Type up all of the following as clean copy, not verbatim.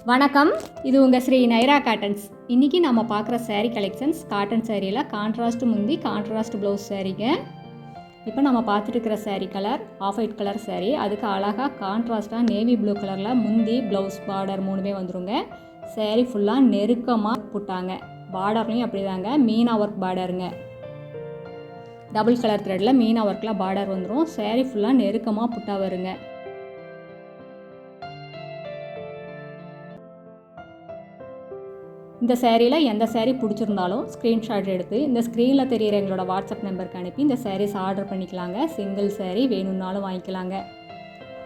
வணக்கம், இது உங்கள் ஸ்ரீ நைரா காட்டன்ஸ். இன்றைக்கி நம்ம பார்க்குற சேரீ கலெக்ஷன்ஸ் காட்டன் சேரீயில் கான்ட்ராஸ்ட் முந்தி கான்ட்ராஸ்ட் ப்ளவுஸ் சேரீங்க. இப்போ நம்ம பார்த்துட்டு இருக்கிற sari colour of white colour sari. அதுக்கு அழகாக கான்ட்ராஸ்ட்டாக நேவி ப்ளூ கலரில் முந்தி ப்ளவுஸ் பார்டர் மூணுமே வந்துருங்க. சேரீ ஃபுல்லாக நெருக்கமாக போட்டாங்க. பார்டர்லையும் அப்படி தாங்க மீனா ஒர்க் பார்டருங்க. டபுள் கலர் த்ரெட்டில் மீனா ஒர்க்கில் பார்டர் வந்துடும். சேரீ ஃபுல்லாக நெருக்கமாக புட்டா வருங்க. இந்த சேரீயில் எந்த சேரீ பிடிச்சிருந்தாலும் ஸ்க்ரீன்ஷாட் எடுத்து இந்த ஸ்க்ரீனில் தெரிகிற எங்களோட வாட்ஸ்அப் நம்பருக்கு அனுப்பி இந்த சேரீஸ் ஆர்டர் பண்ணிக்கலாங்க. சிங்கிள் சேரீ வேணும்னாலும் வாங்கிக்கலாங்க.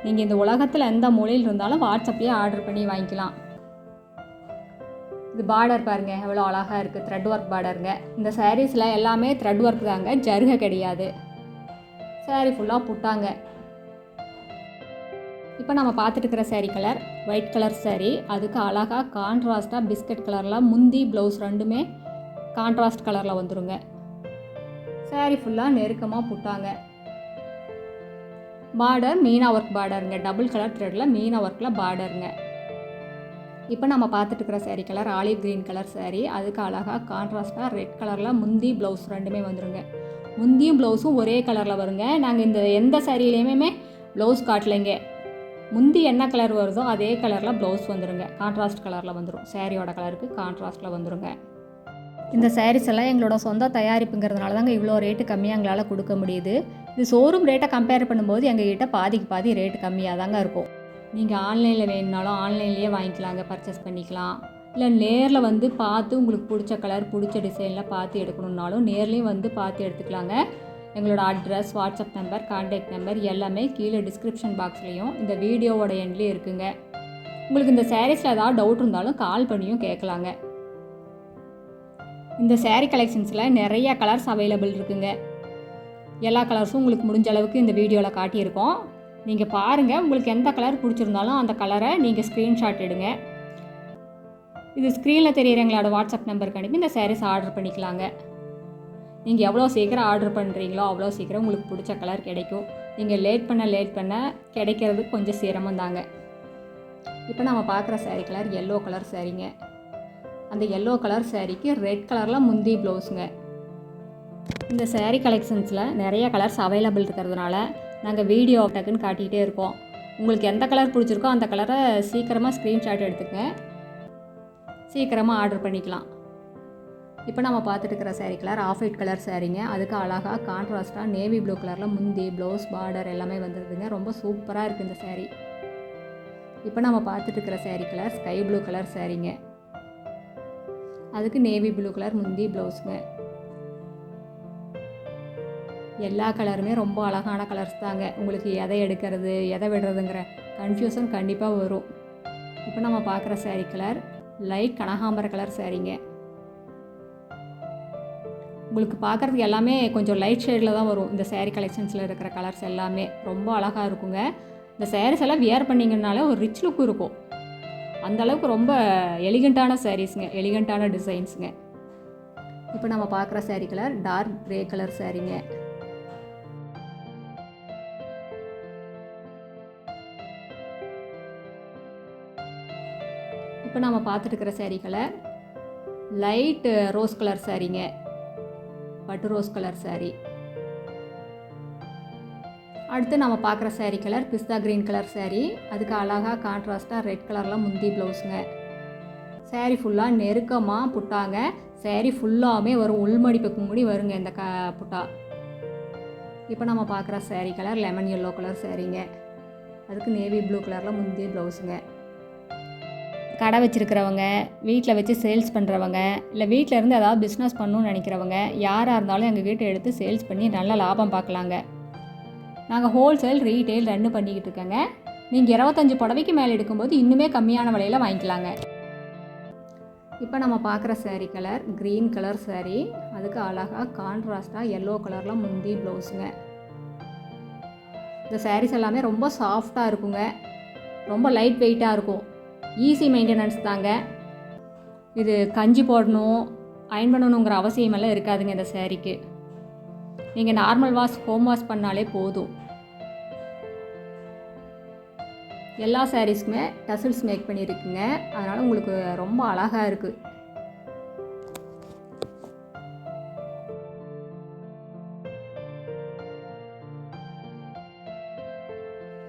நீங்கள் இந்த உலகத்தில் எந்த மூலையில் இருந்தாலும் வாட்ஸ்அப்லேயே ஆர்டர் பண்ணி வாங்கிக்கலாம். இது பார்டர் பாருங்கள் எவ்வளோ அழகாக இருக்குது. த்ரெட் ஒர்க் பார்டருங்க. இந்த சேரீஸில் எல்லாமே த்ரெட் ஒர்க் தாங்க, ஜருகை கிடையாது. சேரீ ஃபுல்லாக புட்டாங்க. இப்போ நம்ம பார்த்துட்டு இருக்கிற sari colour white colour sari. அதுக்கு அழகாக கான்ட்ராஸ்ட்டாக பிஸ்கட் கலரில் முந்தி ப்ளவுஸ் ரெண்டுமே கான்ட்ராஸ்ட் கலரில் வந்துடுங்க. சேரீ ஃபுல்லாக நெருக்கமாக புட்டாங்க. பார்டர் மீனா ஒர்க் பார்டருங்க. டபுள் கலர் த்ரெட்டில் மீனா ஒர்க்கில் பார்டருங்க. இப்போ நம்ம பார்த்துட்டு இருக்கிற sari colour olive green colour sari. அதுக்கு அழகாக கான்ட்ராஸ்ட்டாக ரெட் கலரில் முந்தி ப்ளவுஸ் ரெண்டுமே வந்துடுங்க. முந்தியும் ப்ளவுஸும் ஒரே கலரில் வருங்க. நாங்கள் இந்த எந்த சேரீலையுமே ப்ளவுஸ் காட்டலைங்க. முந்தி என்ன கலர் வருதோ அதே கலரில் ப்ளவுஸ் வந்துடுங்க. கான்ட்ராஸ்ட் கலரில் வந்துடும். சேரீயோட கலருக்கு கான்ட்ராஸ்ட்டில் வந்துடுங்க. இந்த சாரீஸ் எல்லாம் எங்களோட சொந்த தயாரிப்புங்கிறதுனால தாங்க இவ்வளோ ரேட்டு கம்மியாக எங்களால் கொடுக்க முடியுது. இது ஷோரூம் ரேட்டை கம்பேர் பண்ணும்போது எங்ககிட்ட பாதிக்கு பாதி ரேட்டு கம்மியாக தாங்க இருக்கும். நீங்கள் ஆன்லைனில் வேணுனாலும் ஆன்லைன்லேயே வாங்கிக்கலாங்க, பர்ச்சேஸ் பண்ணிக்கலாம். இல்லை நேரில் வந்து பார்த்து உங்களுக்கு பிடிச்ச கலர் பிடிச்ச டிசைனில் பார்த்து எடுக்கணுன்னாலும் நேர்லேயும் வந்து பார்த்து எடுத்துக்கலாங்க. எங்களோட address, WhatsApp number, contact number எல்லாமே கீழே டிஸ்கிரிப்ஷன் பாக்ஸ்லேயும் இந்த வீடியோவோட எண்ட்லேயும் இருக்குங்க. உங்களுக்கு இந்த சாரீஸில் ஏதாவது டவுட் இருந்தாலும் கால் பண்ணியும் கேட்கலாங்க. இந்த சேரீ கலெக்ஷன்ஸில் நிறையா கலர்ஸ் அவைலபிள் இருக்குங்க. எல்லா கலர்ஸும் உங்களுக்கு முடிஞ்ச அளவுக்கு இந்த வீடியோவில் காட்டியிருக்கோம். நீங்கள் பாருங்கள், உங்களுக்கு எந்த கலர் பிடிச்சிருந்தாலும் அந்த கலரை நீங்கள் ஸ்க்ரீன்ஷாட் எடுங்க. இது ஸ்க்ரீனில் தெரிகிற எங்களோட வாட்ஸ்அப் நம்பருக்கு அனுப்பி இந்த சாரீஸ் ஆர்டர் பண்ணிக்கலாங்க. நீங்கள் எவ்வளோ சீக்கிரம் ஆர்டர் பண்ணுறீங்களோ அவ்வளோ சீக்கிரம் உங்களுக்கு பிடிச்ச கலர் கிடைக்கும். நீங்கள் லேட் பண்ண கிடைக்கிறது கொஞ்சம் சிரமம் தாங்க. இப்போ நம்ம பார்க்குற சேரீ கலர் எல்லோ கலர் சேரீங்க. அந்த எல்லோ கலர் சேரீக்கு ரெட் கலரில் முந்தி ப்ளவுஸுங்க. இந்த சேரீ கலெக்ஷன்ஸில் நிறைய கலர்ஸ் அவைலபிள் இருக்கிறதுனால நாங்கள் வீடியோ டக்குன்னு காட்டிகிட்டே இருக்கோம். உங்களுக்கு எந்த கலர் பிடிச்சிருக்கோ அந்த கலரை சீக்கிரமாக ஸ்க்ரீன்ஷாட் எடுத்துக்கங்க, சீக்கிரமாக ஆர்டர் பண்ணிக்கலாம். இப்போ நம்ம பார்த்துட்டு இருக்கிற sari colour of white colour சேரீங்க. அதுக்கு அழகாக கான்ட்ராஸ்ட்டாக நேவி ப்ளூ கலரில் முந்தி ப்ளவுஸ் பார்டர் எல்லாமே வந்துடுதுங்க. ரொம்ப சூப்பராக இருக்குது இந்த சேரீ. இப்போ நம்ம பார்த்துட்டு இருக்கிற sari colour sky blue colour சேரீங்க. அதுக்கு நேவி ப்ளூ கலர் முந்தி ப்ளவுஸுங்க. எல்லா கலருமே ரொம்ப அழகான கலர்ஸ் தாங்க. உங்களுக்கு எதை எடுக்கிறது எதை விடுறதுங்கிற கன்ஃபியூஷன் கண்டிப்பாக வரும். இப்போ நம்ம பார்க்குற சேரீ கலர் லைட் கனகாம்பர கலர் சேரீங்க. உங்களுக்கு பார்க்குறதுக்கு எல்லாமே கொஞ்சம் லைட் ஷேடில் தான் வரும். இந்த சேரீ கலெக்ஷன்ஸில் இருக்கிற கலர்ஸ் எல்லாமே ரொம்ப அழகாக இருக்குங்க. இந்த சேரீஸ் எல்லாம் வியர் பண்ணிங்கனாலே ஒரு ரிச் லுக் இருக்கும். அந்தளவுக்கு ரொம்ப எலிகண்ட்டான சாரீஸுங்க, எலிகண்ட்டான டிசைன்ஸுங்க. இப்போ நம்ம பார்க்குற sari colour dark grey colour சேரீங்க. இப்போ நம்ம பார்த்துட்டு இருக்கிற sari colour light rose colour சேரீங்க. பட்டு ரோஸ் கலர் சேரீ. அடுத்து நம்ம பார்க்குற சேரீ கலர் பிஸ்தா க்ரீன் கலர் சேரீ. அதுக்கு அழகாக கான்ட்ராஸ்ட்டாக ரெட் கலரில் முந்தி ப்ளவுஸுங்க. சேரீ ஃபுல்லாக நெருக்கமாக புட்டாங்க. சேரீ ஃபுல்லாகவே வரும், உள்மடிப்புக்கு முடி வருங்க இந்த புட்டா. இப்போ நம்ம பார்க்குற sari colour lemon yellow colour சேரீங்க. அதுக்கு நேவி ப்ளூ கலரில் முந்தி ப்ளவுஸுங்க. கடை வச்சுருக்கிறவங்க, வீட்டில் வச்சு சேல்ஸ் பண்ணுறவங்க, இல்லை வீட்டில் இருந்து ஏதாவது பிஸ்னஸ் பண்ணணும்னு நினைக்கிறவங்க யாராக இருந்தாலும் எங்கள் கிட்டே எடுத்து சேல்ஸ் பண்ணி நல்ல லாபம் பார்க்கலாங்க. நாங்கள் ஹோல்சேல் ரீட்டெயில் ரெண்டு பண்ணிக்கிட்டு இருக்கோங்க. நீங்கள் 25 புடவைக்கு மேலே எடுக்கும்போது இன்னுமே கம்மியான விலையில் வாங்கிக்கலாங்க. இப்போ நம்ம பார்க்குற sari colour green colour sari. அதுக்கு அழகாக கான்ட்ராஸ்ட்டாக எல்லோ கலரில் முந்தி ப்ளவுஸுங்க. இந்த சாரீஸ் எல்லாமே ரொம்ப சாஃப்டாக இருக்குங்க, ரொம்ப லைட் வெயிட்டாக இருக்கும். ஈஸி மெயின்டெனன்ஸ் தாங்க. இது கஞ்சி போடணும், அயன் பண்ணணுங்கிற அவசியமெல்லாம் இருக்காதுங்க இந்த சேரீக்கு. நீங்கள் நார்மல் வாஷ் ஹோம் வாஷ் பண்ணாலே போதும். எல்லா சாரீஸ்க்குமே டசில்ஸ் மேக் பண்ணியிருக்குங்க. அதனால் உங்களுக்கு ரொம்ப அழகாக இருக்குது.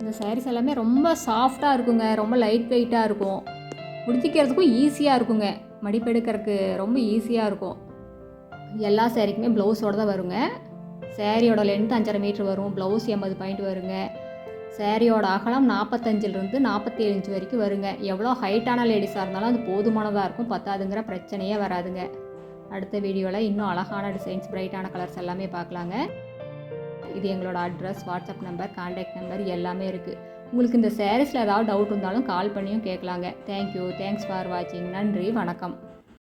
இந்த சாரீஸ் எல்லாமே ரொம்ப சாஃப்டாக இருக்குங்க. ரொம்ப லைட் வெயிட்டாக இருக்கும். உடுத்திக்கிறதுக்கும் ஈஸியாக இருக்குங்க. மடிப்பெடுக்கிறதுக்கு ரொம்ப ஈஸியாக இருக்கும். எல்லா சாரீக்குமே ப்ளவுஸோடு தான் வருங்க. சாரியோட லென்த் 5.5 மீட்டர் வரும். ப்ளவுஸ் 80 பாயிண்ட் வருங்க. சாரியோட அகலம் 45லிருந்து 47 இன்ச் வரைக்கும் வருங்க. எவ்வளோ ஹைட்டான லேடிஸாக இருந்தாலும் அது போதுமானதாக இருக்கும். பத்தாதுங்கிற பிரச்சனையே வராதுங்க. அடுத்த வீடியோவில் இன்னும் அழகான டிசைன்ஸ், பிரைட்டான கலர்ஸ் எல்லாமே பார்க்கலாங்க. இது எங்களோட address, WhatsApp number, contact number எல்லாமே இருக்குது. உங்களுக்கு இந்த சாரீஸில் ஏதாவது டவுட் இருந்தாலும் கால் பண்ணியும் கேட்கலாங்க. தேங்க்யூ. தேங்க்ஸ் ஃபார் வாட்சிங். நன்றி, வணக்கம்.